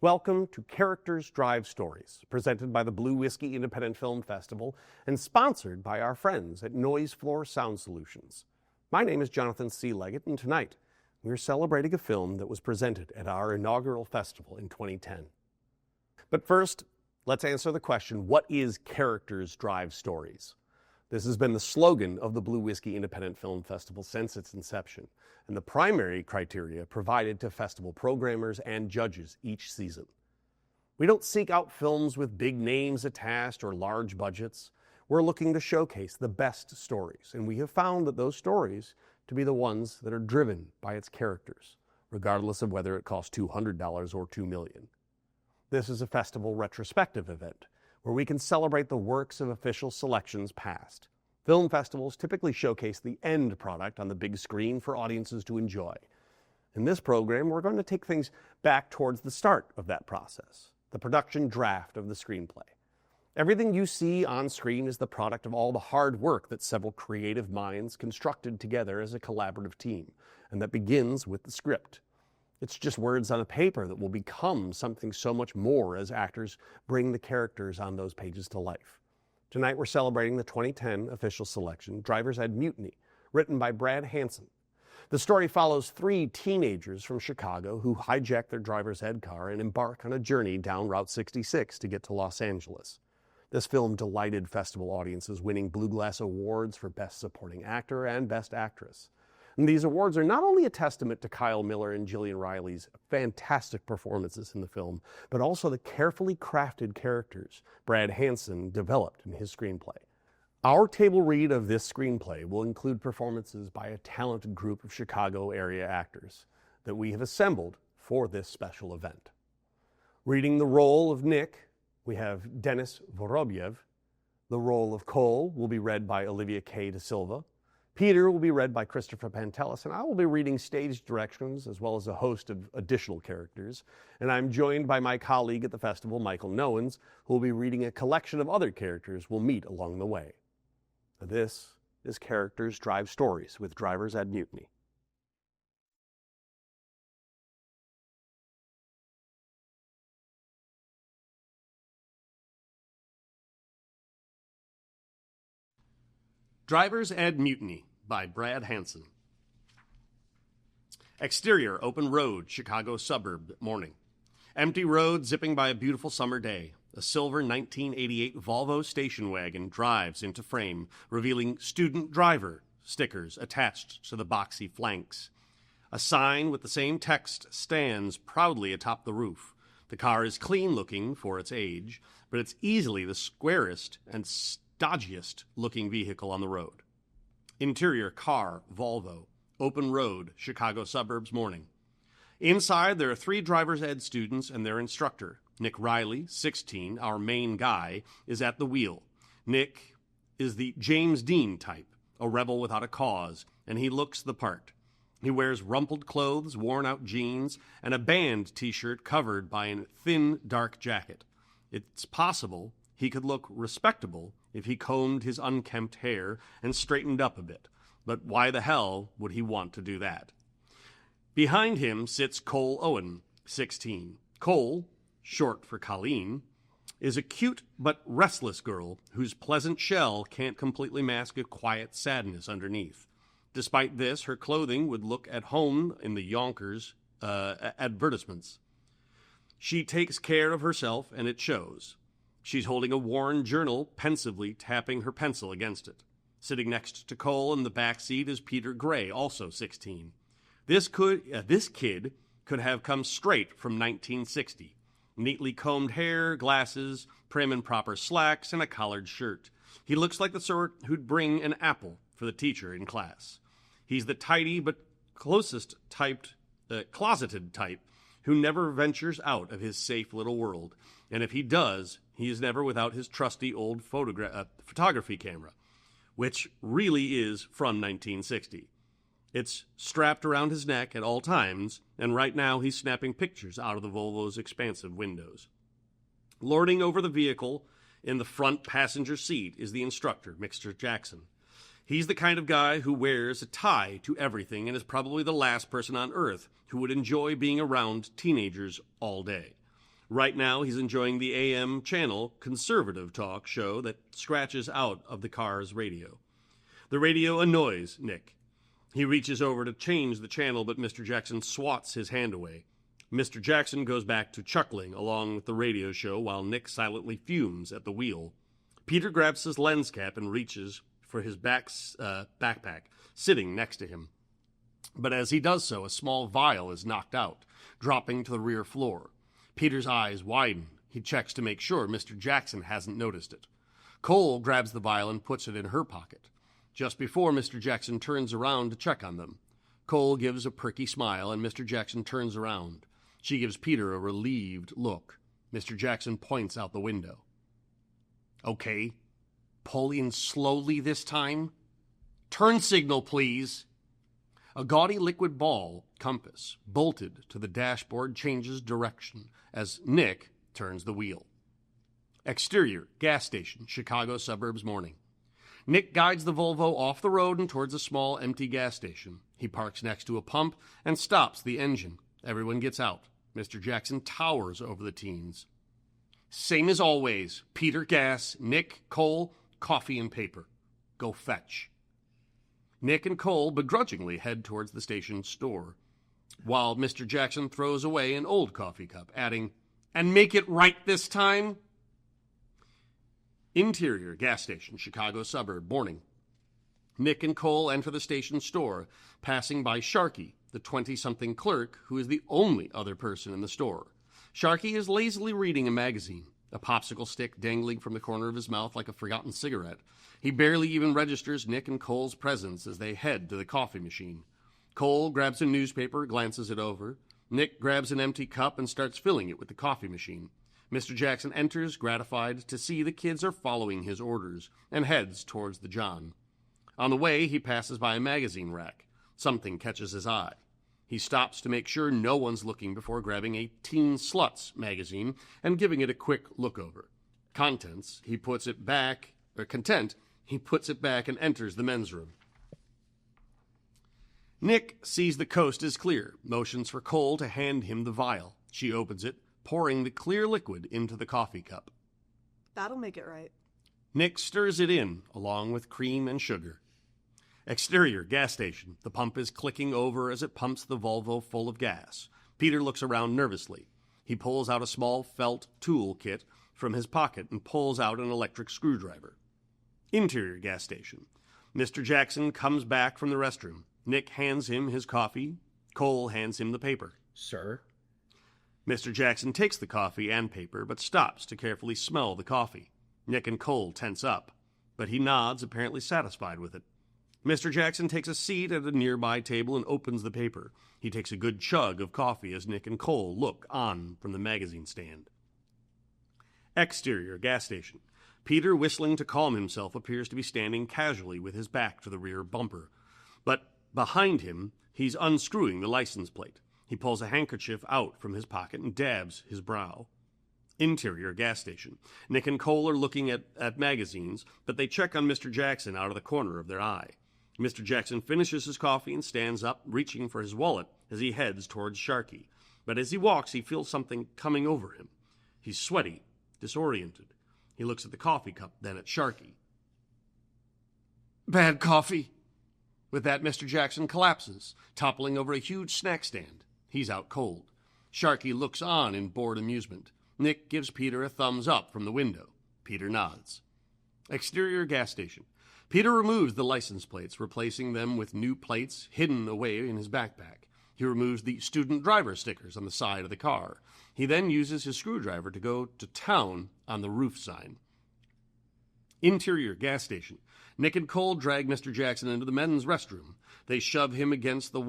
Welcome to Characters Drive Stories, presented by the Blue Whiskey Independent Film Festival and sponsored by our friends at Noise Floor Sound Solutions. My name is Jonathan C. Leggett, and tonight we're celebrating a film that was presented at our inaugural festival in 2010. But first, let's answer the question, what is Characters Drive Stories? This has been the slogan of the Blue Whiskey Independent Film Festival since its inception, and the primary criteria provided to festival programmers and judges each season. We don't seek out films with big names attached or large budgets. We're looking to showcase the best stories, and we have found that those stories to be the ones that are driven by its characters, regardless of whether it costs $200 or $2 million. This is a festival retrospective event, where we can celebrate the works of official selections past. Film festivals typically showcase the end product on the big screen for audiences to enjoy. In this program, we're going to take things back towards the start of that process, the production draft of the screenplay. Everything you see on screen is the product of all the hard work that several creative minds constructed together as a collaborative team, and that begins with the script. It's just words on a paper that will become something so much more as actors bring the characters on those pages to life. Tonight we're celebrating the 2010 official selection, Driver's Ed Mutiny, written by Brad Hansen. The story follows three teenagers from Chicago who hijack their driver's ed car and embark on a journey down Route 66 to get to Los Angeles. This film delighted festival audiences, winning Blue Glass Awards for Best Supporting Actor and Best Actress. And these awards are not only a testament to Kyle Miller and Gillian Riley's fantastic performances in the film, but also the carefully crafted characters Brad Hansen developed in his screenplay. Our table read of this screenplay will include performances by a talented group of Chicago area actors that we have assembled for this special event. Reading the role of Nick, we have Denis Vorobyev. The role of Cole will be read by Olivia K. De Silva. Peter will be read by Christopher Pantelis, and I will be reading stage directions as well as a host of additional characters. And I'm joined by my colleague at the festival, Michael Nowens, who will be reading a collection of other characters we'll meet along the way. This is Characters Drive Stories with Driver's Ed Mutiny. Driver's Ed Mutiny by Brad Hansen. Exterior, open road, Chicago suburb, morning. Empty road zipping by a beautiful summer day. A silver 1988 Volvo station wagon drives into frame, revealing student driver stickers attached to the boxy flanks. A sign with the same text stands proudly atop the roof. The car is clean looking for its age, but it's easily the squarest and dodgiest looking vehicle on the road. Interior car, Volvo. Open road, Chicago suburbs, morning. Inside, there are three driver's ed students and their instructor. Nick Riley, 16, our main guy, is at the wheel. Nick is the James Dean type, a rebel without a cause, and he looks the part. He wears rumpled clothes, worn-out jeans, and a band t-shirt covered by a thin, dark jacket. It's possible he could look respectable if he combed his unkempt hair and straightened up a bit. But why the hell would he want to do that? Behind him sits Cole Owen, 16. Cole, short for Colleen, is a cute but restless girl whose pleasant shell can't completely mask a quiet sadness underneath. Despite this, her clothing would look at home in the Yonkers advertisements. She takes care of herself, and it shows. She's holding a worn journal, pensively tapping her pencil against it. Sitting next to Cole in the back seat is Peter Gray, also 16. This kid could have come straight from 1960. Neatly combed hair, glasses, prim and proper slacks, and a collared shirt. He looks like the sort who'd bring an apple for the teacher in class. He's the tidy but closeted type who never ventures out of his safe little world. And if he does, he is never without his trusty old photography camera, which really is from 1960. It's strapped around his neck at all times, and right now he's snapping pictures out of the Volvo's expansive windows. Lording over the vehicle in the front passenger seat is the instructor, Mr. Jackson. He's the kind of guy who wears a tie to everything and is probably the last person on earth who would enjoy being around teenagers all day. Right now, he's enjoying the AM channel conservative talk show that scratches out of the car's radio. The radio annoys Nick. He reaches over to change the channel, but Mr. Jackson swats his hand away. Mr. Jackson goes back to chuckling along with the radio show while Nick silently fumes at the wheel. Peter grabs his lens cap and reaches for his backpack, sitting next to him. But as he does so, a small vial is knocked out, dropping to the rear floor. Peter's eyes widen. He checks to make sure Mr. Jackson hasn't noticed it. Cole grabs the vial and puts it in her pocket. Just before Mr. Jackson turns around to check on them, Cole gives a pricky smile and Mr. Jackson turns around. She gives Peter a relieved look. Mr. Jackson points out the window. Okay, pull in slowly this time. Turn signal, please. A gaudy liquid ball compass, bolted to the dashboard, changes direction as Nick turns the wheel. Exterior, gas station, Chicago suburbs morning. Nick guides the Volvo off the road and towards a small, empty gas station. He parks next to a pump and stops the engine. Everyone gets out. Mr. Jackson towers over the teens. Same as always. Peter, gas. Nick, Cole, coffee and paper. Go fetch. Nick and Cole begrudgingly head towards the station store, while Mr. Jackson throws away an old coffee cup, adding, "And make it right this time?" Interior, gas station, Chicago suburb, morning. Nick and Cole enter the station store, passing by Sharky, the 20-something clerk who is the only other person in the store. Sharky is lazily reading a magazine, a popsicle stick dangling from the corner of his mouth like a forgotten cigarette. He barely even registers Nick and Cole's presence as they head to the coffee machine. Cole grabs a newspaper, glances it over. Nick grabs an empty cup and starts filling it with the coffee machine. Mr. Jackson enters, gratified to see the kids are following his orders, and heads towards the John. On the way, he passes by a magazine rack. Something catches his eye. He stops to make sure no one's looking before grabbing a Teen Sluts magazine and giving it a quick look over. Content, he puts it back and enters the men's room. Nick sees the coast is clear, motions for Cole to hand him the vial. She opens it, pouring the clear liquid into the coffee cup. That'll make it right. Nick stirs it in, along with cream and sugar. Exterior, gas station. The pump is clicking over as it pumps the Volvo full of gas. Peter looks around nervously. He pulls out a small felt tool kit from his pocket and pulls out an electric screwdriver. Interior, gas station. Mr. Jackson comes back from the restroom. Nick hands him his coffee. Cole hands him the paper. Sir? Mr. Jackson takes the coffee and paper, but stops to carefully smell the coffee. Nick and Cole tense up, but he nods, apparently satisfied with it. Mr. Jackson takes a seat at a nearby table and opens the paper. He takes a good chug of coffee as Nick and Cole look on from the magazine stand. Exterior, gas station. Peter, whistling to calm himself, appears to be standing casually with his back to the rear bumper. But behind him, he's unscrewing the license plate. He pulls a handkerchief out from his pocket and dabs his brow. Interior, gas station. Nick and Cole are looking at magazines, but they check on Mr. Jackson out of the corner of their eye. Mr. Jackson finishes his coffee and stands up, reaching for his wallet as he heads towards Sharky. But as he walks, he feels something coming over him. He's sweaty, disoriented. He looks at the coffee cup, then at Sharky. Bad coffee. With that, Mr. Jackson collapses, toppling over a huge snack stand. He's out cold. Sharky looks on in bored amusement. Nick gives Peter a thumbs up from the window. Peter nods. Exterior, gas station. Peter removes the license plates, replacing them with new plates hidden away in his backpack. He removes the student driver stickers on the side of the car. He then uses his screwdriver to go to town on the roof sign. Interior, gas station. Nick and Cole drag Mr. Jackson into the men's restroom. They shove him against the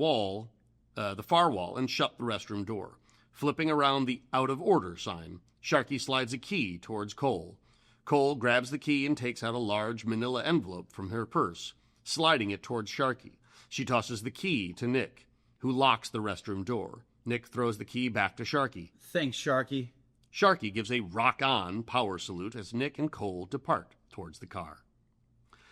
far wall, and shut the restroom door. Flipping around the out of order sign, Sharky slides a key towards Cole. Cole grabs the key and takes out a large manila envelope from her purse, sliding it towards Sharky. She tosses the key to Nick, who locks the restroom door. Nick throws the key back to Sharky. Thanks, Sharky. Sharky gives a rock-on power salute as Nick and Cole depart towards the car.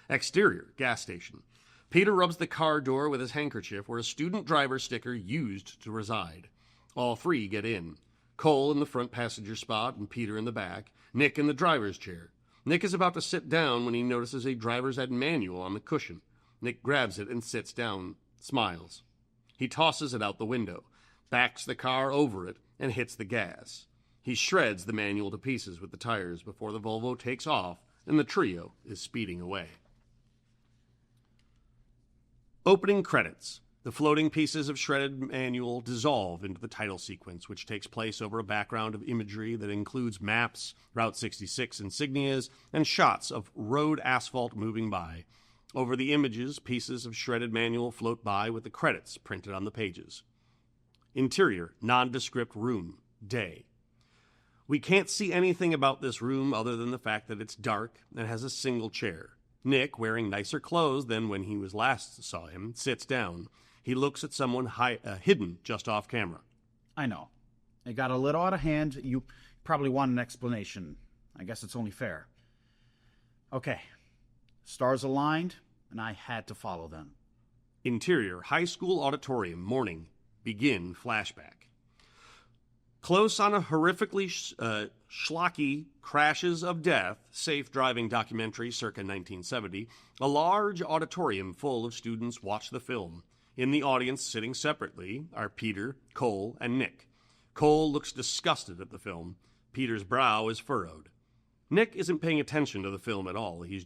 Exterior, gas station. Peter rubs the car door with his handkerchief where a student driver sticker used to reside. All three get in. Cole in the front passenger spot and Peter in the back, Nick in the driver's chair. Nick is about to sit down when he notices a driver's ed manual on the cushion. Nick grabs it and sits down, smiles. He tosses it out the window, backs the car over it, and hits the gas. He shreds the manual to pieces with the tires before the Volvo takes off and the trio is speeding away. Opening credits. The floating pieces of shredded manual dissolve into the title sequence, which takes place over a background of imagery that includes maps, Route 66 insignias, and shots of road asphalt moving by. Over the images, pieces of shredded manual float by with the credits printed on the pages. Interior, nondescript room, day. We can't see anything about this room other than the fact that it's dark and has a single chair. Nick, wearing nicer clothes than when he was last saw him, sits down. He looks at someone hidden just off camera. I know. It got a little out of hand. You probably want an explanation. I guess it's only fair. Okay. Stars aligned, and I had to follow them. Interior, high school auditorium, morning. Begin flashback. Close on a horrifically schlocky Crashes of Death, safe driving documentary circa 1970, a large auditorium full of students watch the film. In the audience, sitting separately, are Peter, Cole, and Nick. Cole looks disgusted at the film. Peter's brow is furrowed. Nick isn't paying attention to the film at all. His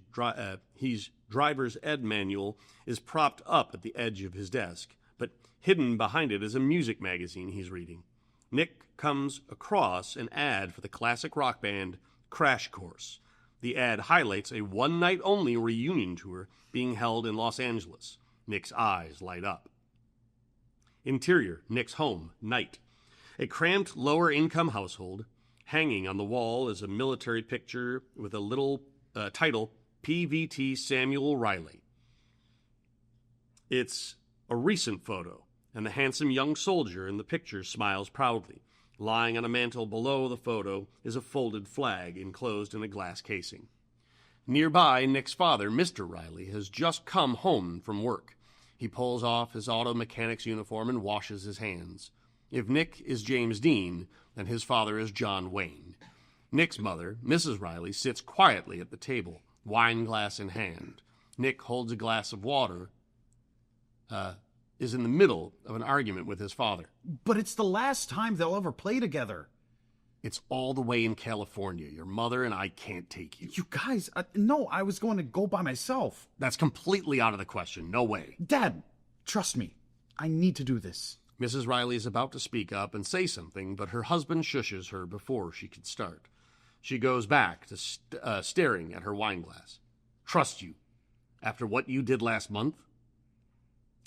driver's ed manual is propped up at the edge of his desk, but hidden behind it is a music magazine he's reading. Nick comes across an ad for the classic rock band Crash Course. The ad highlights a one-night-only reunion tour being held in Los Angeles. Nick's eyes light up. Interior, Nick's home, night. A cramped lower-income household. Hanging on the wall is a military picture with a little title, PVT Samuel Riley. It's a recent photo, and the handsome young soldier in the picture smiles proudly. Lying on a mantel below the photo is a folded flag enclosed in a glass casing. Nearby, Nick's father, Mr. Riley, has just come home from work. He pulls off his auto mechanic's uniform and washes his hands. If Nick is James Dean, then his father is John Wayne. Nick's mother, Mrs. Riley, sits quietly at the table, wine glass in hand. Nick holds a glass of water, is in the middle of an argument with his father. But it's the last time they'll ever play together. It's all the way in California. Your mother and I can't take you. You guys, no, I was going to go by myself. That's completely out of the question. No way. Dad, trust me. I need to do this. Mrs. Riley is about to speak up and say something, but her husband shushes her before she can start. She goes back to staring at her wine glass. Trust you? After what you did last month?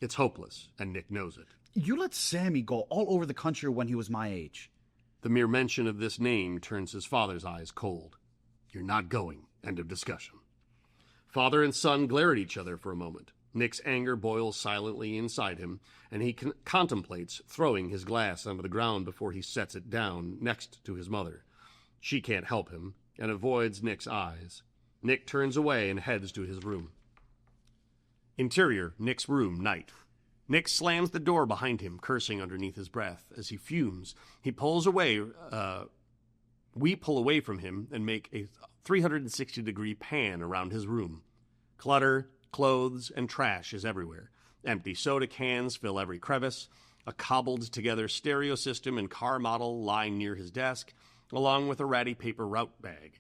It's hopeless, and Nick knows it. You let Sammy go all over the country when he was my age. The mere mention of this name turns his father's eyes cold. You're not going. End of discussion. Father and son glare at each other for a moment. Nick's anger boils silently inside him, and he contemplates throwing his glass onto the ground before he sets it down next to his mother. She can't help him, and avoids Nick's eyes. Nick turns away and heads to his room. Interior, Nick's room, night. Nick slams the door behind him, cursing underneath his breath. As he fumes, he pulls away. We pull away from him and make a 360-degree pan around his room. Clutter, clothes, and trash is everywhere. Empty soda cans fill every crevice. A cobbled-together stereo system and car model lying near his desk, along with a ratty paper route bag.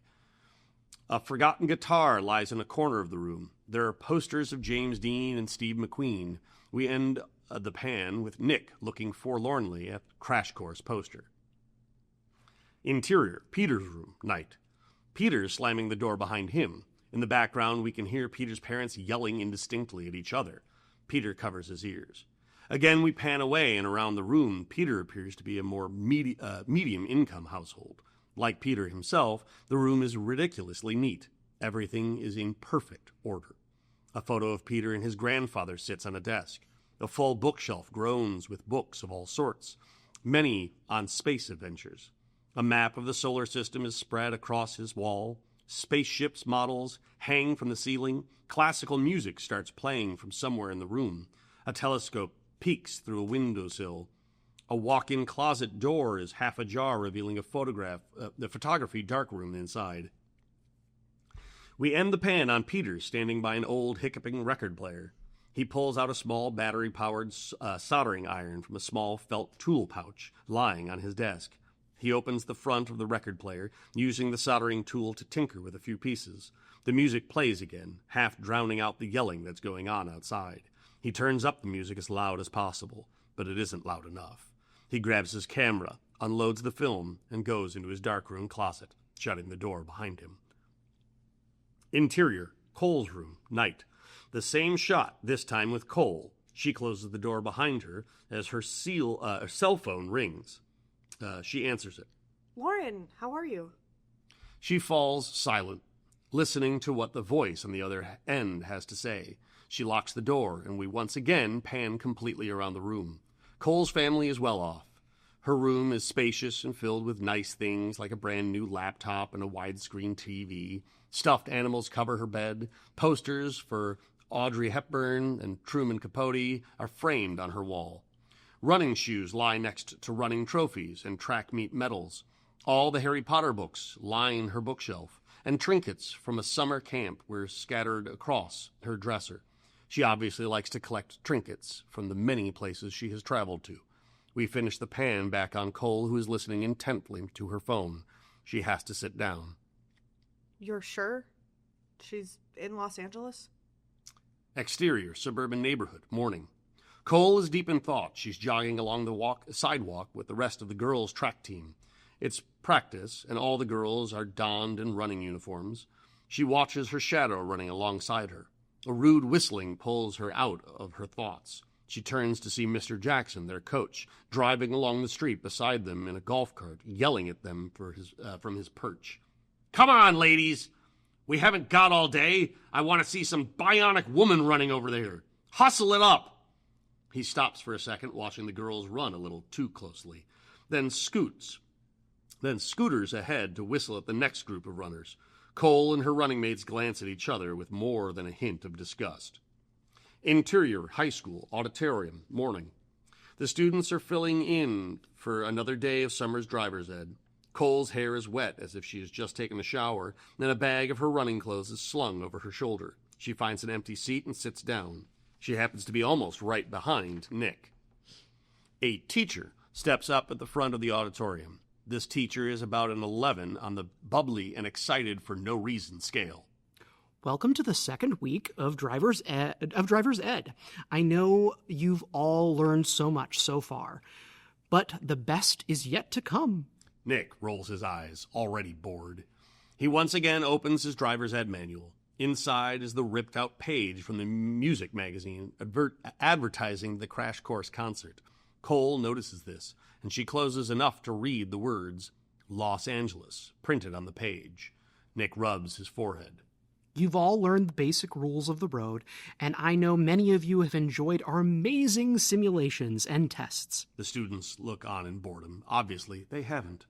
A forgotten guitar lies in a corner of the room. There are posters of James Dean and Steve McQueen. We end the pan with Nick looking forlornly at the Crash Course poster. Interior, Peter's room, night. Peter's slamming the door behind him. In the background, we can hear Peter's parents yelling indistinctly at each other. Peter covers his ears. Again, we pan away, and around the room, Peter appears to be a more medium-income household. Like Peter himself, the room is ridiculously neat. Everything is in perfect order. A photo of Peter and his grandfather sits on a desk. A full bookshelf groans with books of all sorts, many on space adventures. A map of the solar system is spread across his wall. Spaceships models hang from the ceiling. Classical music starts playing from somewhere in the room. A telescope peeks through a windowsill. A walk-in closet door is half ajar, revealing the photography darkroom inside. We end the pan on Peter standing by an old hiccuping record player. He pulls out a small battery-powered soldering iron from a small felt tool pouch lying on his desk. He opens the front of the record player, using the soldering tool to tinker with a few pieces. The music plays again, half drowning out the yelling that's going on outside. He turns up the music as loud as possible, but it isn't loud enough. He grabs his camera, unloads the film, and goes into his darkroom closet, shutting the door behind him. Interior, Cole's room, night. The same shot, this time with Cole. She closes the door behind her as her cell phone rings. She answers it. Lauren, how are you? She falls silent, listening to what the voice on the other end has to say. She locks the door, and we once again pan completely around the room. Cole's family is well off. Her room is spacious and filled with nice things like a brand new laptop and a widescreen TV. Stuffed animals cover her bed. Posters for Audrey Hepburn and Truman Capote are framed on her wall. Running shoes lie next to running trophies and track meet medals. All the Harry Potter books line her bookshelf, and trinkets from a summer camp were scattered across her dresser. She obviously likes to collect trinkets from the many places she has traveled to. We finish the pan back on Cole, who is listening intently to her phone. She has to sit down. You're sure? She's in Los Angeles? Exterior, suburban neighborhood, morning. Cole is deep in thought. She's jogging along the sidewalk with the rest of the girls' track team. It's practice, and all the girls are donned in running uniforms. She watches her shadow running alongside her. A rude whistling pulls her out of her thoughts. She turns to see Mr. Jackson, their coach, driving along the street beside them in a golf cart, yelling at them from his perch. "Come on, ladies! We haven't got all day. I want to see some bionic woman running over there. Hustle it up!" He stops for a second, watching the girls run a little too closely, then scooters ahead to whistle at the next group of runners. Cole and her running mates glance at each other with more than a hint of disgust. Interior, high school, auditorium, morning. The students are filling in for another day of summer's driver's ed. Cole's hair is wet as if she has just taken a shower, and a bag of her running clothes is slung over her shoulder. She finds an empty seat and sits down. She happens to be almost right behind Nick. A teacher steps up at the front of the auditorium. This teacher is about an 11 on the bubbly and excited for no reason scale. Welcome to the second week of Driver's Ed. I know you've all learned so much so far, but the best is yet to come. Nick rolls his eyes, already bored. He once again opens his driver's ed manual. Inside is the ripped-out page from the music magazine advertising the Crash Course concert. Cole notices this, and she closes enough to read the words, Los Angeles, printed on the page. Nick rubs his forehead. You've all learned the basic rules of the road, and I know many of you have enjoyed our amazing simulations and tests. The students look on in boredom. Obviously, they haven't.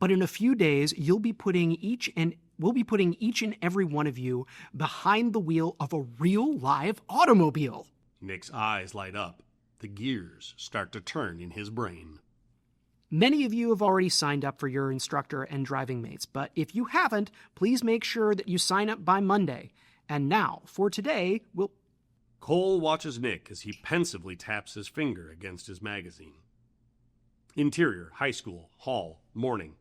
But in a few days, we'll be putting each and every one of you behind the wheel of a real live automobile. Nick's eyes light up. The gears start to turn in his brain. Many of you have already signed up for your instructor and driving mates, but if you haven't, please make sure that you sign up by Monday. And now, for today, Cole watches Nick as he pensively taps his finger against his magazine. Interior, high school, hall, morning.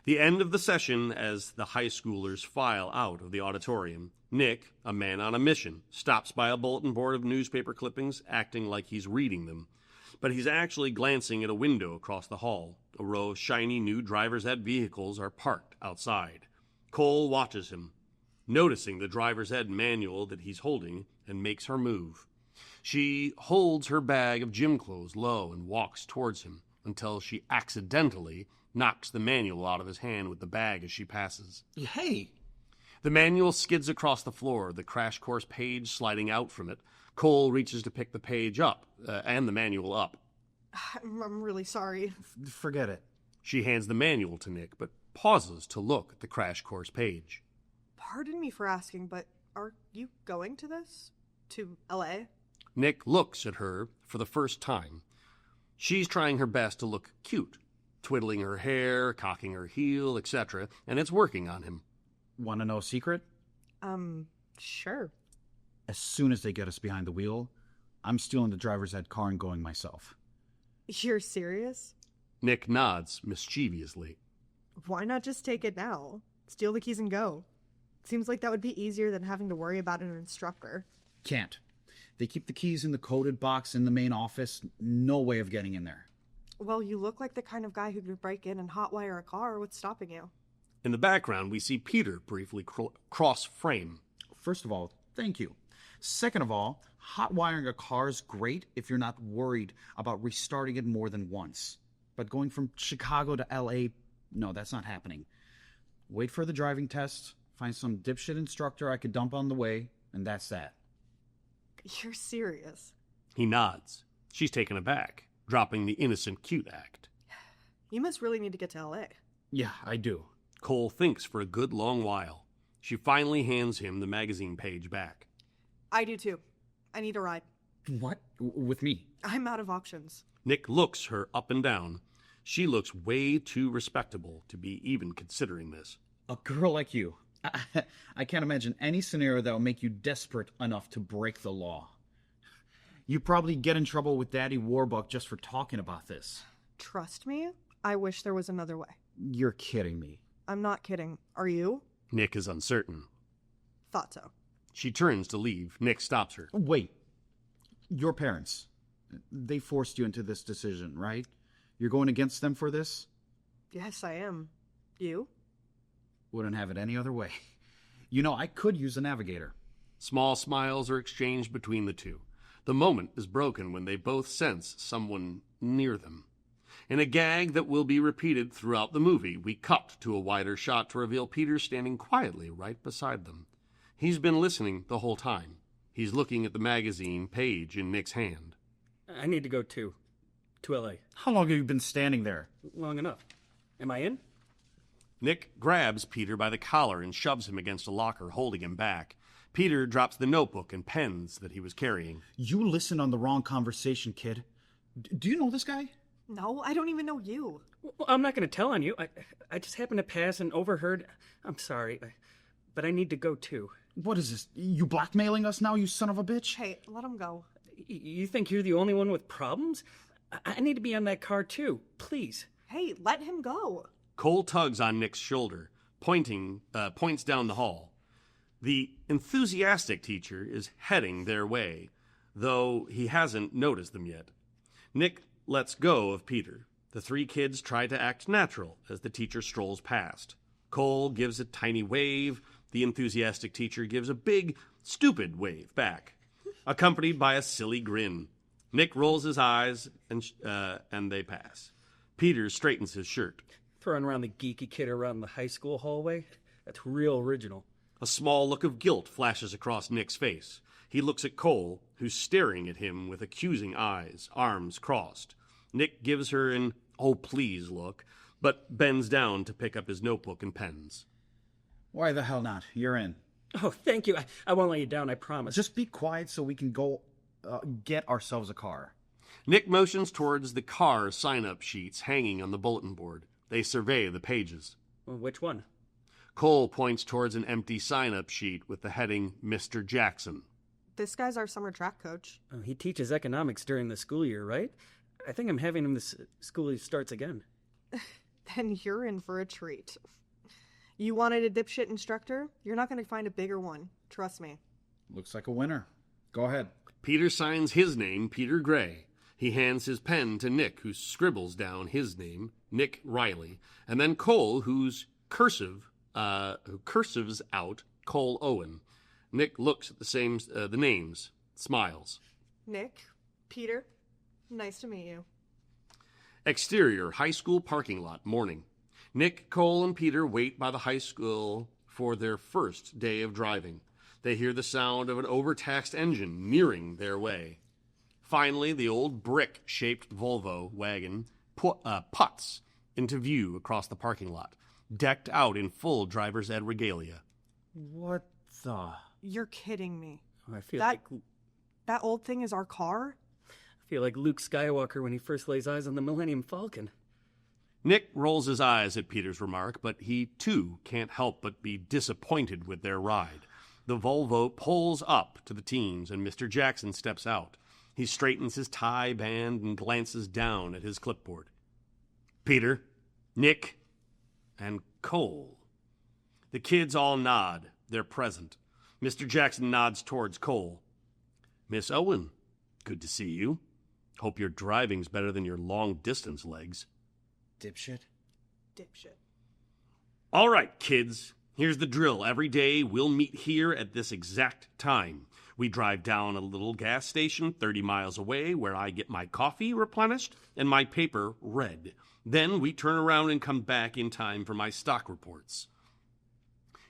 The end of the session as the high schoolers file out of the auditorium. Nick, a man on a mission, stops by a bulletin board of newspaper clippings, acting like he's reading them. But he's actually glancing at a window across the hall. A row of shiny new driver's ed vehicles are parked outside. Cole watches him, noticing the driver's ed manual that he's holding, and makes her move. She holds her bag of gym clothes low and walks towards him until she accidentally knocks the manual out of his hand with the bag as she passes. Hey! The manual skids across the floor, the crash course page sliding out from it. Cole reaches to pick the page up, and the manual up. I'm really sorry. Forget it. She hands the manual to Nick, but pauses to look at the crash course page. Pardon me for asking, but are you going to this? To L.A.? Nick looks at her for the first time. She's trying her best to look cute, twiddling her hair, cocking her heel, etc., and it's working on him. Want to know a secret? Sure. As soon as they get us behind the wheel, I'm stealing the driver's ed car and going myself. You're serious? Nick nods mischievously. Why not just take it now? Steal the keys and go. Seems like that would be easier than having to worry about an instructor. Can't. They keep the keys in the coded box in the main office. No way of getting in there. Well, you look like the kind of guy who could break in and hotwire a car. What's stopping you? In the background, we see Peter briefly cross frame. First of all, thank you. Second of all, hot wiring a car is great if you're not worried about restarting it more than once. But going from Chicago to LA, no, that's not happening. Wait for the driving test, find some dipshit instructor I could dump on the way, and that's that. You're serious. He nods. She's taken aback, dropping the innocent cute act. You must really need to get to LA. Yeah, I do. Cole thinks for a good long while. She finally hands him the magazine page back. I do too. I need a ride. What? With me? I'm out of options. Nick looks her up and down. She looks way too respectable to be even considering this. A girl like you. I can't imagine any scenario that will make you desperate enough to break the law. You probably get in trouble with Daddy Warbuck just for talking about this. Trust me, I wish there was another way. You're kidding me. I'm not kidding. Are you? Nick is uncertain. Thought so. She turns to leave. Nick stops her. Wait. Your parents. They forced you into this decision, right? You're going against them for this? Yes, I am. You? Wouldn't have it any other way. You know, I could use a navigator. Small smiles are exchanged between the two. The moment is broken when they both sense someone near them. In a gag that will be repeated throughout the movie, we cut to a wider shot to reveal Peter standing quietly right beside them. He's been listening the whole time. He's looking at the magazine page in Nick's hand. I need to go too. To LA. How long have you been standing there? Long enough. Am I in? Nick grabs Peter by the collar and shoves him against a locker, holding him back. Peter drops the notebook and pens that he was carrying. You listened on the wrong conversation, kid. Do you know this guy? No, I don't even know you. Well, I'm not going to tell on you. I just happened to pass and overheard. I'm sorry, but I need to go too. What is this? You blackmailing us now, you son of a bitch? Hey, let him go. You think you're the only one with problems? I need to be on that car too, please. Hey, let him go. Cole tugs on Nick's shoulder, points down the hall. The enthusiastic teacher is heading their way, though he hasn't noticed them yet. Nick lets go of Peter. The three kids try to act natural as the teacher strolls past. Cole gives a tiny wave. The enthusiastic teacher gives a big, stupid wave back, accompanied by a silly grin. Nick rolls his eyes, and they pass. Peter straightens his shirt. Throwing around the geeky kid around the high school hallway? That's real original. A small look of guilt flashes across Nick's face. He looks at Cole, who's staring at him with accusing eyes, arms crossed. Nick gives her an "oh please" look, but bends down to pick up his notebook and pens. Why the hell not? You're in. Oh, thank you. I won't let you down, I promise. Just be quiet so we can go get ourselves a car. Nick motions towards the car sign-up sheets hanging on the bulletin board. They survey the pages. Well, which one? Cole points towards an empty sign-up sheet with the heading Mr. Jackson. This guy's our summer track coach. Oh, he teaches economics during the school year, right? I think I'm having him this school year starts again. Then you're in for a treat. You wanted a dipshit instructor? You're not going to find a bigger one. Trust me. Looks like a winner. Go ahead. Peter signs his name, Peter Gray. He hands his pen to Nick, who scribbles down his name, Nick Riley, and then Cole, who cursives out Cole Owen. Nick looks at the names, smiles. Nick, Peter, nice to meet you. Exterior high school parking lot, morning. Nick, Cole, and Peter wait by the high school for their first day of driving. They hear the sound of an overtaxed engine nearing their way. Finally, the old brick-shaped Volvo wagon puts into view across the parking lot, decked out in full driver's ed regalia. What the? You're kidding me. I feel That old thing is our car? feel like Luke Skywalker when he first lays eyes on the Millennium Falcon. Nick rolls his eyes at Peter's remark, but he, too, can't help but be disappointed with their ride. The Volvo pulls up to the teens, and Mr. Jackson steps out. He straightens his tie band and glances down at his clipboard. Peter, Nick, and Cole. The kids all nod. They're present. Mr. Jackson nods towards Cole. Miss Owen, good to see you. Hope your driving's better than your long-distance legs. Dipshit. Dipshit. All right, kids. Here's the drill. Every day we'll meet here at this exact time. We drive down a little gas station 30 miles away where I get my coffee replenished and my paper read. Then we turn around and come back in time for my stock reports.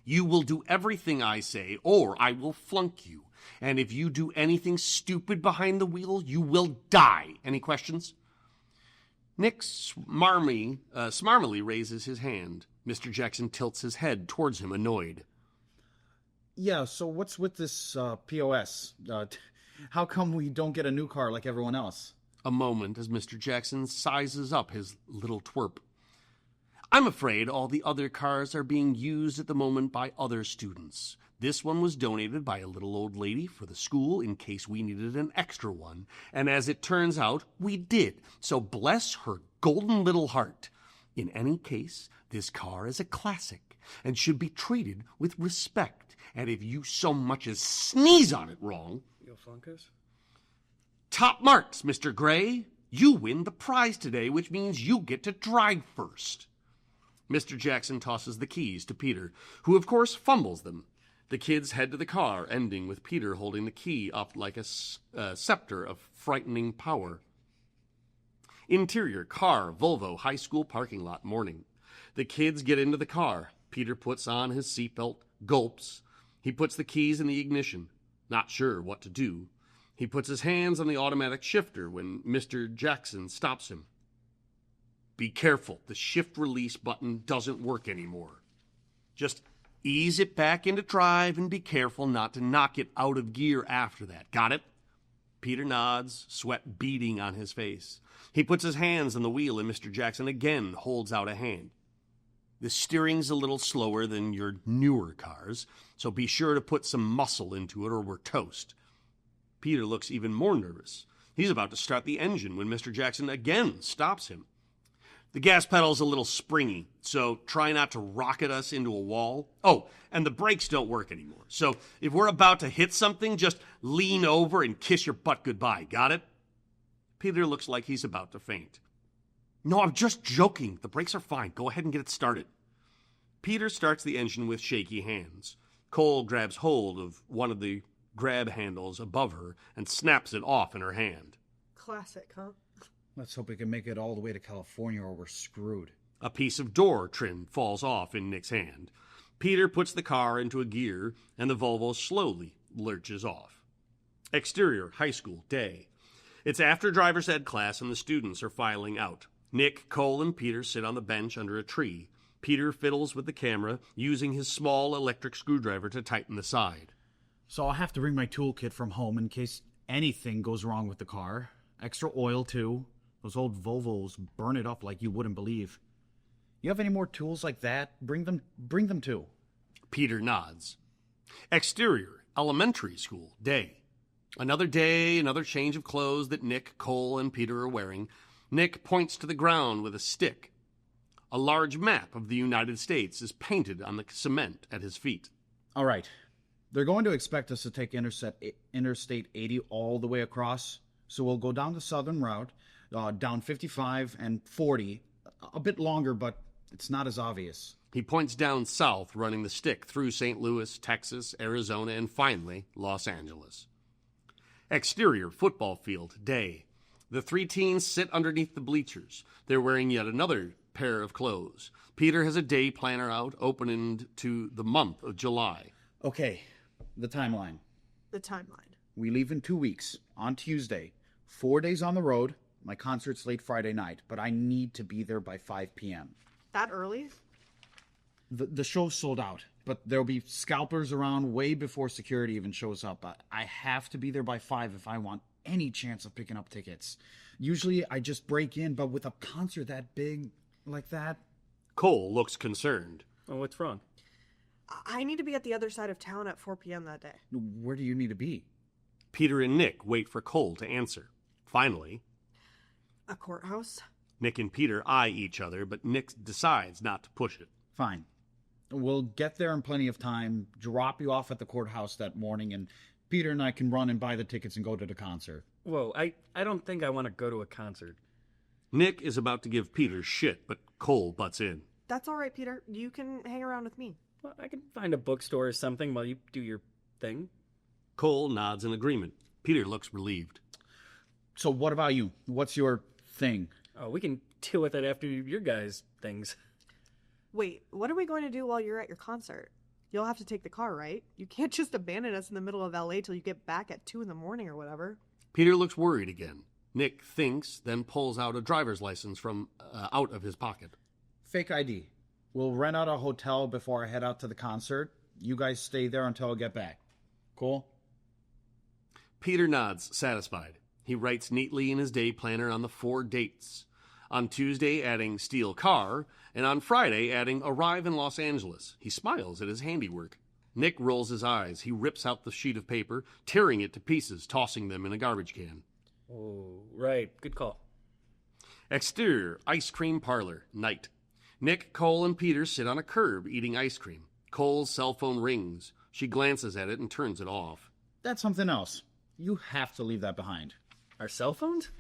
You will do everything I say or I will flunk you. And if you do anything stupid behind the wheel, you will die. Any questions? Nick smarmily raises his hand. Mr. Jackson tilts his head towards him, annoyed. Yeah, so what's with this POS? How come we don't get a new car like everyone else? A moment as Mr. Jackson sizes up his little twerp. I'm afraid all the other cars are being used at the moment by other students. This one was donated by a little old lady for the school in case we needed an extra one. And as it turns out, we did. So bless her golden little heart. In any case, this car is a classic and should be treated with respect. And if you so much as sneeze on it wrong... You'll flunk us? Top marks, Mr. Gray. You win the prize today, which means you get to drive first. Mr. Jackson tosses the keys to Peter, who of course fumbles them. The kids head to the car, ending with Peter holding the key up like a scepter of frightening power. Interior, car, Volvo, high school parking lot, morning. The kids get into the car. Peter puts on his seatbelt, gulps. He puts the keys in the ignition, not sure what to do. He puts his hands on the automatic shifter when Mr. Jackson stops him. Be careful, the shift release button doesn't work anymore. Just ease it back into drive and be careful not to knock it out of gear after that. Got it? Peter nods, sweat beading on his face. He puts his hands on the wheel and Mr. Jackson again holds out a hand. The steering's a little slower than your newer cars, so be sure to put some muscle into it or we're toast. Peter looks even more nervous. He's about to start the engine when Mr. Jackson again stops him. The gas pedal's a little springy, so try not to rocket us into a wall. Oh, and the brakes don't work anymore. So if we're about to hit something, just lean over and kiss your butt goodbye. Got it? Peter looks like he's about to faint. No, I'm just joking. The brakes are fine. Go ahead and get it started. Peter starts the engine with shaky hands. Cole grabs hold of one of the grab handles above her and snaps it off in her hand. Classic, huh? Let's hope we can make it all the way to California or we're screwed. A piece of door trim falls off in Nick's hand. Peter puts the car into a gear, and the Volvo slowly lurches off. Exterior, high school, day. It's after driver's ed class, and the students are filing out. Nick, Cole, and Peter sit on the bench under a tree. Peter fiddles with the camera, using his small electric screwdriver to tighten the side. So I'll have to bring my toolkit from home in case anything goes wrong with the car. Extra oil, too. Those old Volvos burn it up like you wouldn't believe. You have any more tools like that? Bring them too. Peter nods. Exterior, elementary school, day. Another day, another change of clothes that Nick, Cole, and Peter are wearing. Nick points to the ground with a stick. A large map of the United States is painted on the cement at his feet. All right. They're going to expect us to take Interstate 80 all the way across, so we'll go down the southern route, down 55 and 40. A bit longer, but it's not as obvious. He points down south, running the stick through St. Louis, Texas, Arizona, and finally, Los Angeles. Exterior, football field, day. The three teens sit underneath the bleachers. They're wearing yet another pair of clothes. Peter has a day planner out, opening to the month of July. Okay, the timeline. The timeline. We leave in 2 weeks, on Tuesday. 4 days on the road. My concert's late Friday night, but I need to be there by 5 p.m. That early? The show's sold out, but there'll be scalpers around way before security even shows up. I have to be there by 5 if I want any chance of picking up tickets. Usually I just break in, but with a concert that big like that... Cole looks concerned. Oh, what's wrong? I need to be at the other side of town at 4 p.m. that day. Where do you need to be? Peter and Nick wait for Cole to answer. Finally, A courthouse? Nick and Peter eye each other, but Nick decides not to push it. Fine. We'll get there in plenty of time, drop you off at the courthouse that morning, and Peter and I can run and buy the tickets and go to the concert. Whoa, I don't think I want to go to a concert. Nick is about to give Peter shit, but Cole butts in. That's all right, Peter. You can hang around with me. Well, I can find a bookstore or something while you do your thing. Cole nods in agreement. Peter looks relieved. So what about you? What's your thing? Oh, we can deal with it after your guys' things. Wait, what are we going to do while you're at your concert? You'll have to take the car, right? You can't just abandon us in the middle of LA till you get back at 2 in the morning or whatever. Peter looks worried again. Nick thinks, then pulls out a driver's license from out of his pocket. Fake ID. We'll rent out a hotel before I head out to the concert. You guys stay there until I get back. Cool? Peter nods, satisfied. He writes neatly in his day planner on the 4 dates. On Tuesday, adding steal car, and on Friday, adding arrive in Los Angeles. He smiles at his handiwork. Nick rolls his eyes. He rips out the sheet of paper, tearing it to pieces, tossing them in a garbage can. Oh, right. Good call. Exterior, ice cream parlor, night. Nick, Cole, and Peter sit on a curb eating ice cream. Cole's cell phone rings. She glances at it and turns it off. That's something else. You have to leave that behind. Our cell phones?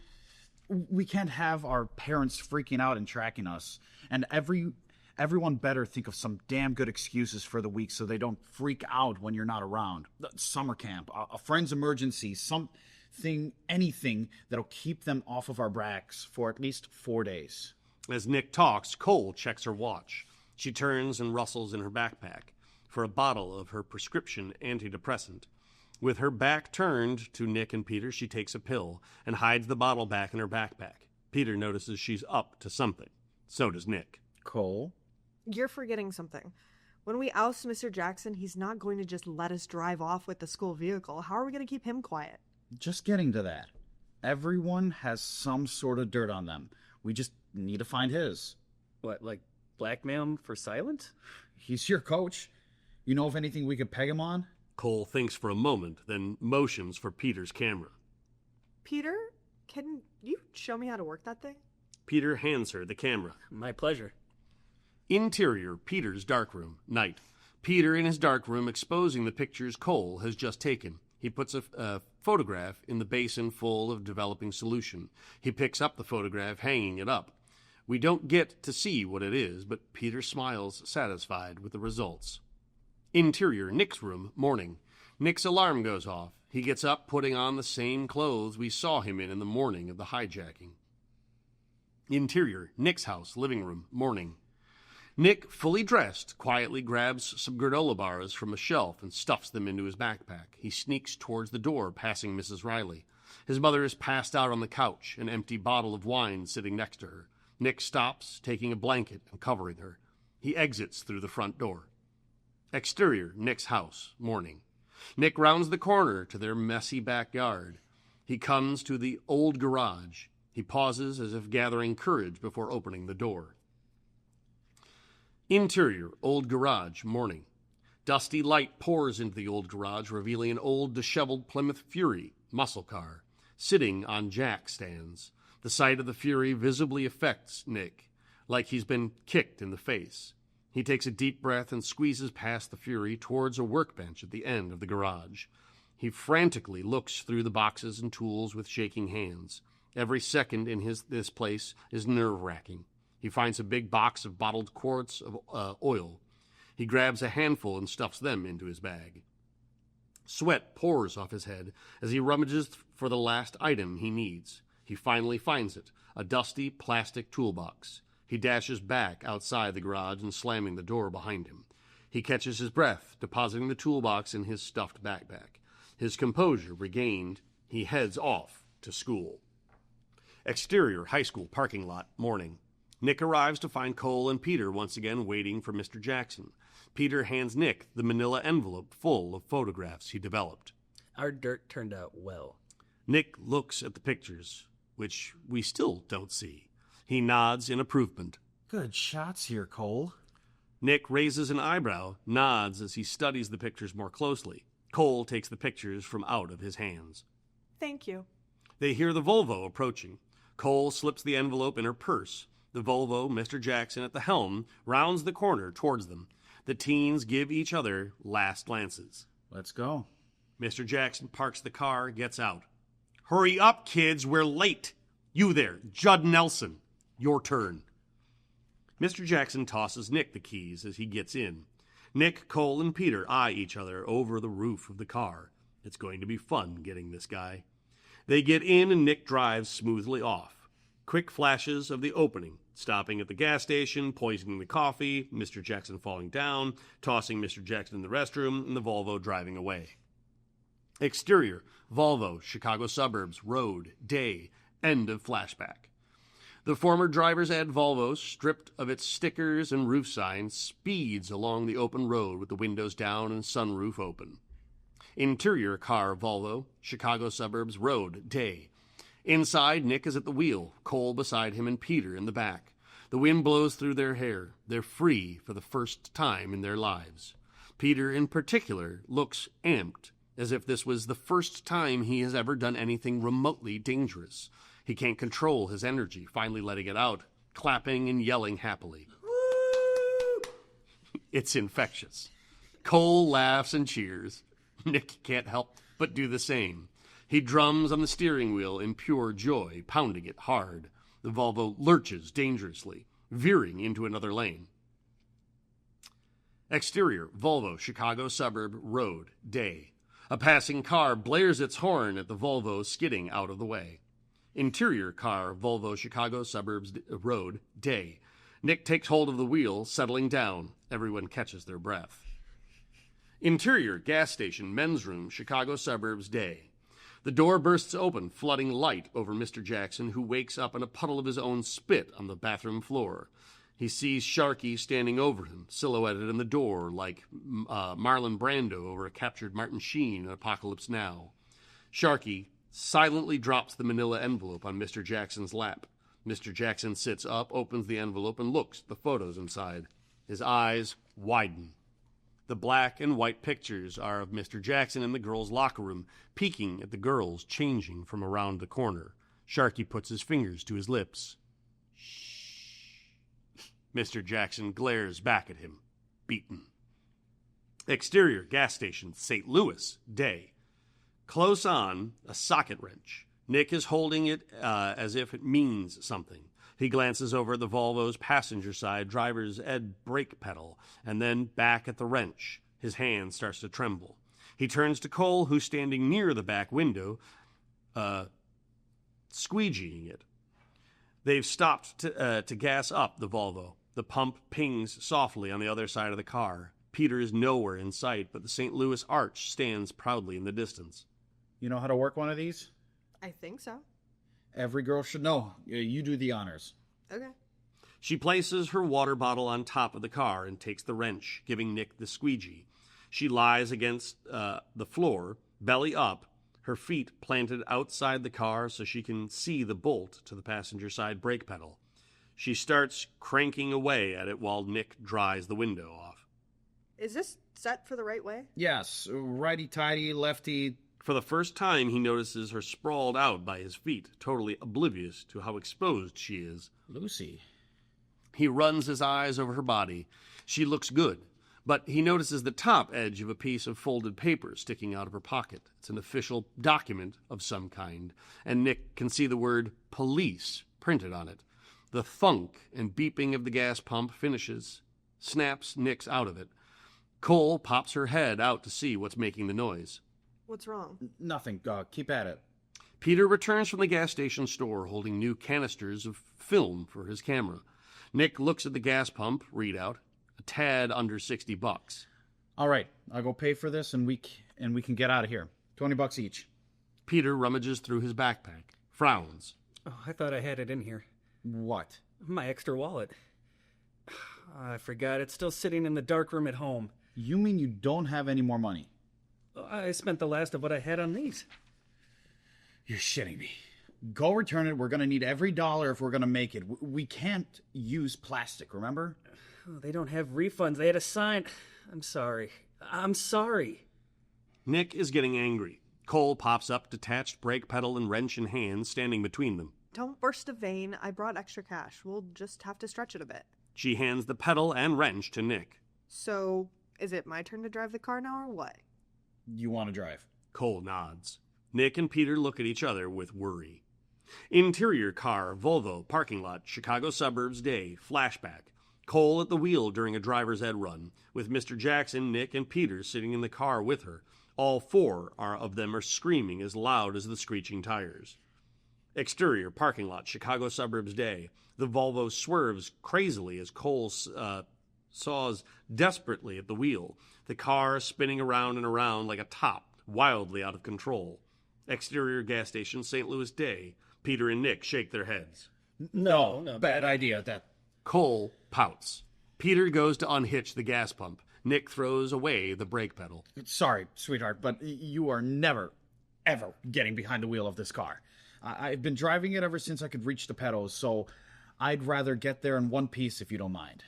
We can't have our parents freaking out and tracking us. And everyone better think of some damn good excuses for the week so they don't freak out when you're not around. Summer camp, a friend's emergency, something, anything that'll keep them off of our backs for at least 4 days. As Nick talks, Cole checks her watch. She turns and rustles in her backpack for a bottle of her prescription antidepressant. With her back turned to Nick and Peter, she takes a pill and hides the bottle back in her backpack. Peter notices she's up to something. So does Nick. Cole? You're forgetting something. When we oust Mr. Jackson, he's not going to just let us drive off with the school vehicle. How are we going to keep him quiet? Just getting to that. Everyone has some sort of dirt on them. We just need to find his. What, like blackmail him for silence? He's your coach. You know of anything we could peg him on? Cole thinks for a moment, then motions for Peter's camera. Peter, can you show me how to work that thing? Peter hands her the camera. My pleasure. Interior, Peter's darkroom, night. Peter in his darkroom exposing the pictures Cole has just taken. He puts a photograph in the basin full of developing solution. He picks up the photograph, hanging it up. We don't get to see what it is, but Peter smiles, satisfied with the results. Interior, Nick's room, morning. Nick's alarm goes off. He gets up, putting on the same clothes we saw him in the morning of the hijacking. Interior, Nick's house, living room, morning. Nick, fully dressed, quietly grabs some granola bars from a shelf and stuffs them into his backpack. He sneaks towards the door, passing Mrs. Riley. His mother is passed out on the couch, an empty bottle of wine sitting next to her. Nick stops, taking a blanket and covering her. He exits through the front door. Exterior, Nick's house, morning. Nick rounds the corner to their messy backyard. He comes to the old garage. He pauses as if gathering courage before opening the door. Interior, old garage, morning. Dusty light pours into the old garage, revealing an old, disheveled Plymouth Fury muscle car, sitting on jack stands. The sight of the Fury visibly affects Nick, like he's been kicked in the face. He takes a deep breath and squeezes past the Fury towards a workbench at the end of the garage. He frantically looks through the boxes and tools with shaking hands. Every second in this place is nerve-wracking. He finds a big box of bottled quarts of oil. He grabs a handful and stuffs them into his bag. Sweat pours off his head as he rummages for the last item he needs. He finally finds it, a dusty plastic toolbox. He dashes back outside the garage and slamming the door behind him. He catches his breath, depositing the toolbox in his stuffed backpack. His composure regained, he heads off to school. Exterior, high school parking lot, morning. Nick arrives to find Cole and Peter once again waiting for Mr. Jackson. Peter hands Nick the manila envelope full of photographs he developed. Our dirt turned out well. Nick looks at the pictures, which we still don't see. He nods in approvement. Good shots here, Cole. Nick raises an eyebrow, nods as he studies the pictures more closely. Cole takes the pictures from out of his hands. Thank you. They hear the Volvo approaching. Cole slips the envelope in her purse. The Volvo, Mr. Jackson at the helm, rounds the corner towards them. The teens give each other last glances. Let's go. Mr. Jackson parks the car, gets out. Hurry up, kids, we're late. You there, Judd Nelson, your turn. Mr. Jackson tosses Nick the keys as he gets in. Nick, Cole, and Peter eye each other over the roof of the car. It's going to be fun getting this guy. They get in and Nick drives smoothly off. Quick flashes of the opening, stopping at the gas station, poisoning the coffee, Mr. Jackson falling down, tossing Mr. Jackson in the restroom, and the Volvo driving away. Exterior, Volvo, Chicago suburbs, road, day, end of flashback. The former driver's ed Volvo, stripped of its stickers and roof signs, speeds along the open road with the windows down and sunroof open. Interior car Volvo, Chicago suburbs, road, day. Inside, Nick is at the wheel, Cole beside him and Peter in the back. The wind blows through their hair. They're free for the first time in their lives. Peter, in particular, looks amped, as if this was the first time he has ever done anything remotely dangerous. He can't control his energy, finally letting it out, clapping and yelling happily. Woo! It's infectious. Cole laughs and cheers. Nick can't help but do the same. He drums on the steering wheel in pure joy, pounding it hard. The Volvo lurches dangerously, veering into another lane. Exterior, Volvo, Chicago suburb, road, day. A passing car blares its horn at the Volvo skidding out of the way. Interior car, Volvo, Chicago suburbs, road, day. Nick takes hold of the wheel, settling down. Everyone catches their breath. Interior, gas station, men's room, Chicago suburbs, day. The door bursts open, flooding light over Mr. Jackson, who wakes up in a puddle of his own spit on the bathroom floor. He sees Sharky standing over him, silhouetted in the door like Marlon Brando over a captured Martin Sheen in Apocalypse Now. Sharky silently drops the manila envelope on Mr. Jackson's lap. Mr. Jackson sits up, opens the envelope, and looks at the photos inside. His eyes widen. The black and white pictures are of Mr. Jackson in the girls' locker room, peeking at the girls changing from around the corner. Sharky puts his fingers to his lips. Shh. Mr. Jackson glares back at him, beaten. Exterior, gas station, St. Louis, day. Close on, a socket wrench. Nick is holding it as if it means something. He glances over at the Volvo's passenger side driver's ed brake pedal, and then back at the wrench. His hand starts to tremble. He turns to Cole, who's standing near the back window, squeegeeing it. They've stopped to gas up the Volvo. The pump pings softly on the other side of the car. Peter is nowhere in sight, but the St. Louis Arch stands proudly in the distance. You know how to work one of these? I think so. Every girl should know. You do the honors. Okay. She places her water bottle on top of the car and takes the wrench, giving Nick the squeegee. She lies against the floor, belly up, her feet planted outside the car so she can see the bolt to the passenger side brake pedal. She starts cranking away at it while Nick dries the window off. Is this set for the right way? Yes, righty-tighty, lefty. For the first time, he notices her sprawled out by his feet, totally oblivious to how exposed she is. Lucy. He runs his eyes over her body. She looks good, but he notices the top edge of a piece of folded paper sticking out of her pocket. It's an official document of some kind, and Nick can see the word police printed on it. The thunk and beeping of the gas pump finishes, snaps Nick's out of it. Cole pops her head out to see what's making the noise. What's wrong? Nothing. Keep at it. Peter returns from the gas station store holding new canisters of film for his camera. Nick looks at the gas pump readout, a tad under $60. All right, I'll go pay for this and we can get out of here. $20 each. Peter rummages through his backpack, frowns. Oh, I thought I had it in here. What? My extra wallet. I forgot. It's still sitting in the dark room at home. You mean you don't have any more money? I spent the last of what I had on these. You're shitting me. Go return it. We're going to need every dollar if we're going to make it. We can't use plastic, remember? Oh, they don't have refunds. They had a sign. I'm sorry. I'm sorry. Nick is getting angry. Cole pops up, detached brake pedal and wrench in hand, standing between them. Don't burst a vein. I brought extra cash. We'll just have to stretch it a bit. She hands the pedal and wrench to Nick. So, is it my turn to drive the car now or what? You want to drive? Cole nods. Nick and Peter look at each other with worry. Interior car, Volvo, parking lot, Chicago suburbs, day, flashback. Cole at the wheel during a driver's ed run, with Mr. Jackson, Nick, and Peter sitting in the car with her. All four of them are screaming as loud as the screeching tires. Exterior, parking lot, Chicago suburbs, day. The Volvo swerves crazily as Cole saws desperately at the wheel, the car spinning around and around like a top, wildly out of control. Exterior gas station, St. Louis, day. Peter and Nick shake their heads. No, bad idea. That Cole pouts. Peter goes to unhitch the gas pump. Nick throws away the brake pedal. Sorry, sweetheart, but you are never, ever getting behind the wheel of this car. I've been driving it ever since I could reach the pedals, so I'd rather get there in one piece if you don't mind.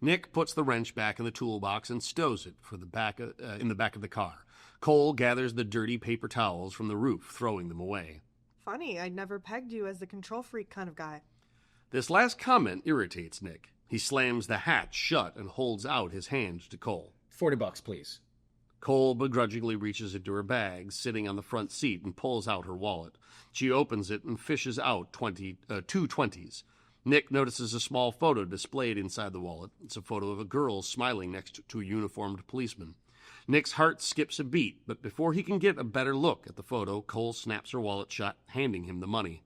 Nick puts the wrench back in the toolbox and stows it in the back of the car. Cole gathers the dirty paper towels from the roof, throwing them away. Funny, I never pegged you as the control freak kind of guy. This last comment irritates Nick. He slams the hatch shut and holds out his hand to Cole. $40, please. Cole begrudgingly reaches into her bag, sitting on the front seat, and pulls out her wallet. She opens it and fishes out two 20s. Nick notices a small photo displayed inside the wallet. It's a photo of a girl smiling next to a uniformed policeman. Nick's heart skips a beat, but before he can get a better look at the photo, Cole snaps her wallet shut, handing him the money.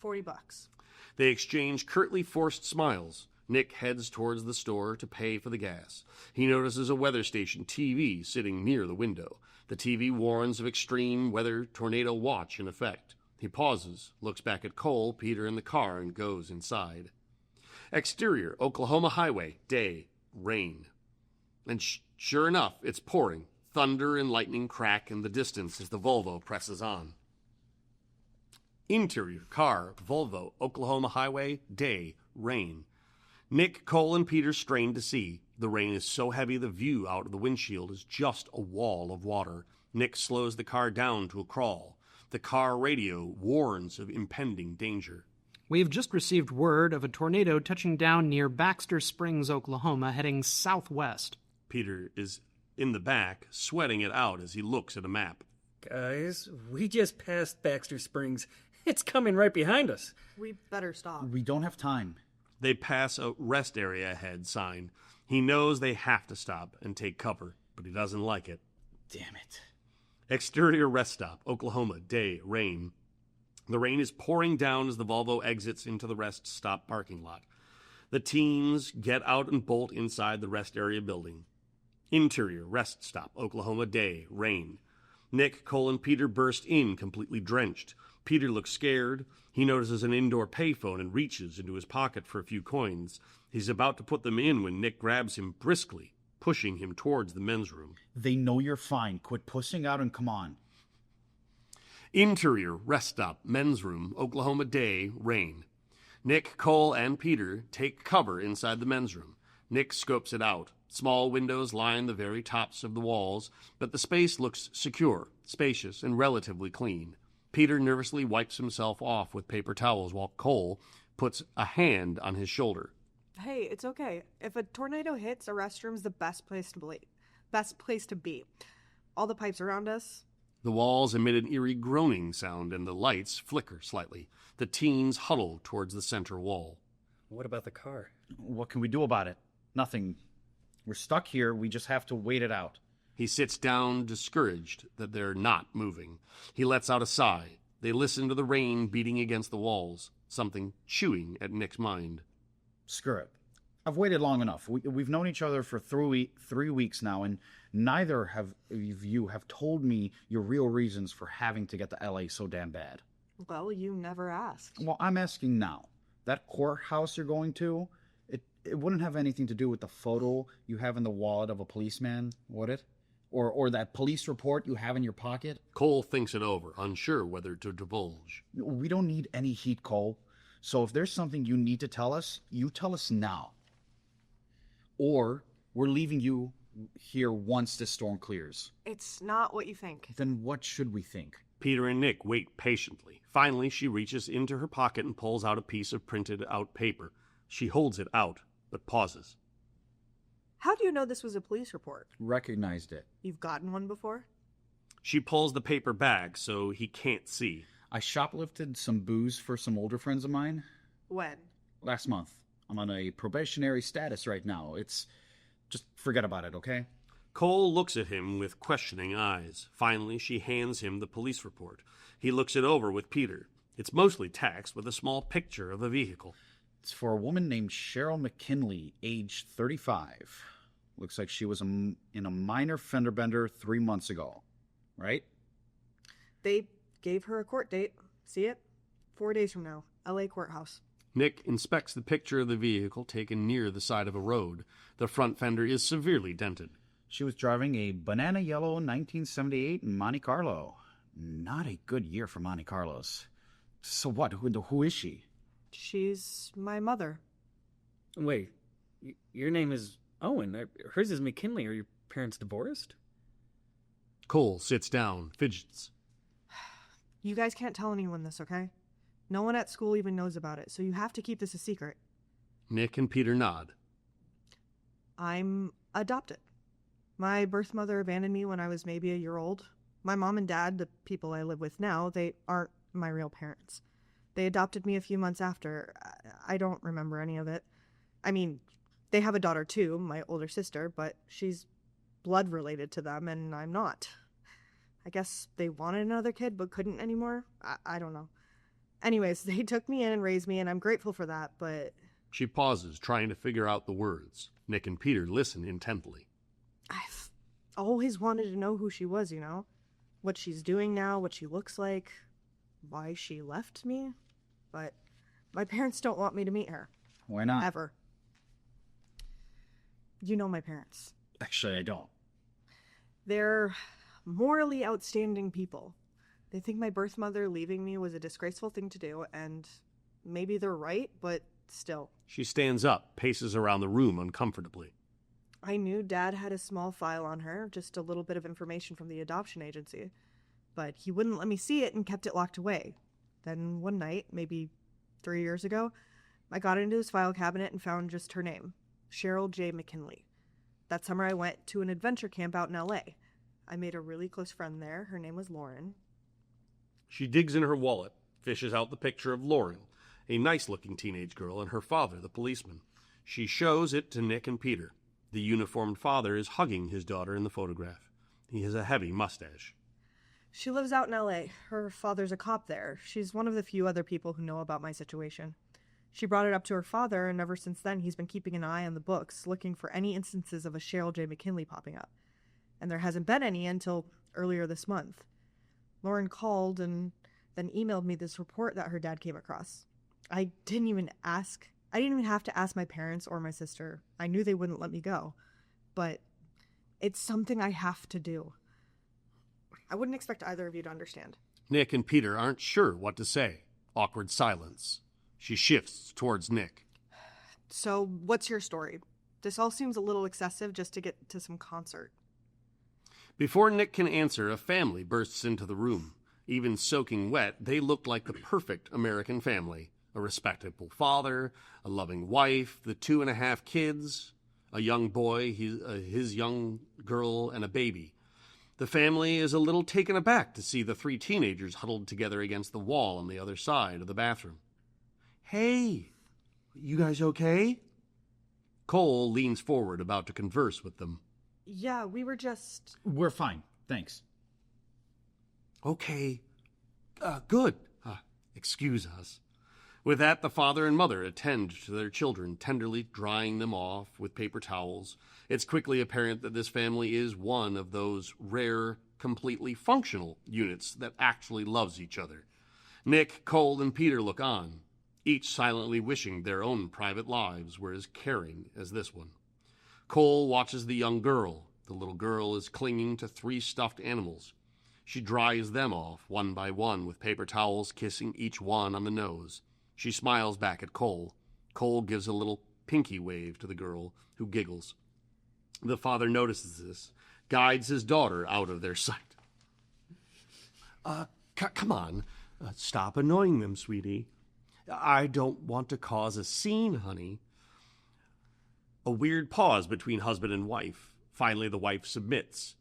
$40. They exchange curtly forced smiles. Nick heads towards the store to pay for the gas. He notices a weather station TV sitting near the window. The TV warns of extreme weather tornado watch in effect. He pauses, looks back at Cole, Peter, and the car, and goes inside. Exterior, Oklahoma highway, day, rain. And sure enough, it's pouring. Thunder and lightning crack in the distance as the Volvo presses on. Interior, car, Volvo, Oklahoma highway, day, rain. Nick, Cole, and Peter strain to see. The rain is so heavy the view out of the windshield is just a wall of water. Nick slows the car down to a crawl. The car radio warns of impending danger. We have just received word of a tornado touching down near Baxter Springs, Oklahoma, heading southwest. Peter is in the back, sweating it out as he looks at a map. Guys, we just passed Baxter Springs. It's coming right behind us. We better stop. We don't have time. They pass a rest area ahead sign. He knows they have to stop and take cover, but he doesn't like it. Damn it. Exterior rest stop, Oklahoma, day, rain. The rain is pouring down as the Volvo exits into the rest stop parking lot. The teens get out and bolt inside the rest area building. Interior rest stop, Oklahoma, day, rain. Nick, Cole, and Peter burst in, completely drenched. Peter looks scared. He notices an indoor payphone and reaches into his pocket for a few coins. He's about to put them in when Nick grabs him briskly, pushing him towards the men's room. They know you're fine. Quit pussing out and come on. Interior rest stop, men's room, Oklahoma, day, rain. Nick, Cole, and Peter take cover inside the men's room. Nick scopes it out. Small windows line the very tops of the walls, but the space looks secure, spacious, and relatively clean. Peter nervously wipes himself off with paper towels while Cole puts a hand on his shoulder. Hey, it's okay. If a tornado hits, a restroom's the best place to be. All the pipes around us. The walls emit an eerie groaning sound and the lights flicker slightly. The teens huddle towards the center wall. What about the car? What can we do about it? Nothing. We're stuck here. We just have to wait it out. He sits down, discouraged that they're not moving. He lets out a sigh. They listen to the rain beating against the walls, something chewing at Nick's mind. Screw it. I've waited long enough. We've known each other for 3 weeks now, and neither of you have told me your real reasons for having to get to L.A. so damn bad. Well, you never asked. Well, I'm asking now. That courthouse you're going to, it wouldn't have anything to do with the photo you have in the wallet of a policeman, would it? Or that police report you have in your pocket? Cole thinks it over, unsure whether to divulge. We don't need any heat, Cole. So if there's something you need to tell us, you tell us now. Or we're leaving you here once this storm clears. It's not what you think. Then what should we think? Peter and Nick wait patiently. Finally, she reaches into her pocket and pulls out a piece of printed-out paper. She holds it out, but pauses. How do you know this was a police report? Recognized it. You've gotten one before? She pulls the paper bag so he can't see. I shoplifted some booze for some older friends of mine When? last month. I'm on a probationary status right now. Just forget about it, okay? Cole looks at him with questioning eyes. Finally, she hands him the police report. He looks it over with Peter. It's mostly text with a small picture of a vehicle. It's for a woman named Cheryl McKinley, age 35. Looks like she was in a minor fender bender 3 months ago, right? They gave her a court date. See it? 4 days from now. LA courthouse. Nick inspects the picture of the vehicle taken near the side of a road. The front fender is severely dented. She was driving a banana yellow 1978 Monte Carlo. Not a good year for Monte Carlos. So what? Who is she? She's my mother. Wait, your name is Owen. Hers is McKinley. Are your parents divorced? Cole sits down, fidgets. You guys can't tell anyone this, okay? No one at school even knows about it, so you have to keep this a secret. Nick and Peter nod. I'm adopted. My birth mother abandoned me when I was maybe a year old. My mom and dad, the people I live with now, they aren't my real parents. They adopted me a few months after. I don't remember any of it. I mean, they have a daughter too, my older sister, but she's blood related to them and I'm not. I guess they wanted another kid but couldn't anymore. I don't know. Anyways, they took me in and raised me and I'm grateful for that, but... She pauses, trying to figure out the words. Nick and Peter listen intently. I've always wanted to know who she was, you know? What she's doing now, what she looks like, why she left me. But my parents don't want me to meet her. Why not? Ever. You know my parents. Actually, I don't. They're morally outstanding people. They think my birth mother leaving me was a disgraceful thing to do, and maybe they're right, but still. She stands up, paces around the room uncomfortably. I knew Dad had a small file on her, just a little bit of information from the adoption agency, but he wouldn't let me see it and kept it locked away. Then one night, maybe 3 years ago, I got into his file cabinet and found just her name, Cheryl J. McKinley. That summer I went to an adventure camp out in LA. I made a really close friend there. Her name was Lauren. She digs in her wallet, fishes out the picture of Lauren, a nice-looking teenage girl, and her father, the policeman. She shows it to Nick and Peter. The uniformed father is hugging his daughter in the photograph. He has a heavy mustache. She lives out in LA. Her father's a cop there. She's one of the few other people who know about my situation. She brought it up to her father, and ever since then he's been keeping an eye on the books, looking for any instances of a Cheryl J. McKinley popping up. And there hasn't been any until earlier this month. Lauren called and then emailed me this report that her dad came across. I didn't even have to ask my parents or my sister. I knew they wouldn't let me go. But it's something I have to do. I wouldn't expect either of you to understand. Nick and Peter aren't sure what to say. Awkward silence. She shifts towards Nick. So, what's your story? This all seems a little excessive just to get to some concert. Before Nick can answer, a family bursts into the room. Even soaking wet, they looked like the perfect American family. A respectable father, a loving wife, the 2.5 kids, a young boy, his young girl, and a baby. The family is a little taken aback to see the 3 teenagers huddled together against the wall on the other side of the bathroom. Hey, you guys okay? Cole leans forward, about to converse with them. Yeah, we were just... We're fine, thanks. Okay, good. Excuse us. With that, the father and mother attend to their children, tenderly drying them off with paper towels. It's quickly apparent that this family is one of those rare, completely functional units that actually loves each other. Nick, Cole, and Peter look on, each silently wishing their own private lives were as caring as this one. Cole watches the young girl, The little girl is clinging to 3 stuffed animals. She dries them off one by one with paper towels, kissing each one on the nose. She smiles back at Cole. Cole gives a little pinky wave to the girl, who giggles. The father notices this, guides his daughter out of their sight. Come on. Stop annoying them, sweetie. I don't want to cause a scene, honey. A weird pause between husband and wife. Finally, the wife submits.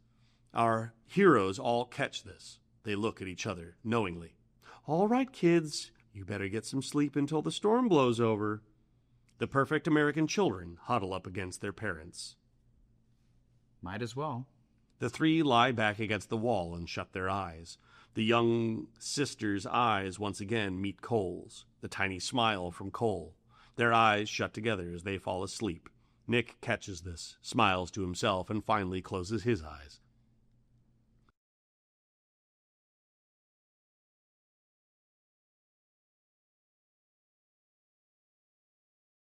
Our heroes all catch this. They look at each other knowingly. All right, kids, you better get some sleep until the storm blows over. The perfect American children huddle up against their parents. Might as well. The 3 lie back against the wall and shut their eyes. The young sister's eyes once again meet Cole's. The tiny smile from Cole. Their eyes shut together as they fall asleep. Nick catches this, smiles to himself, and finally closes his eyes.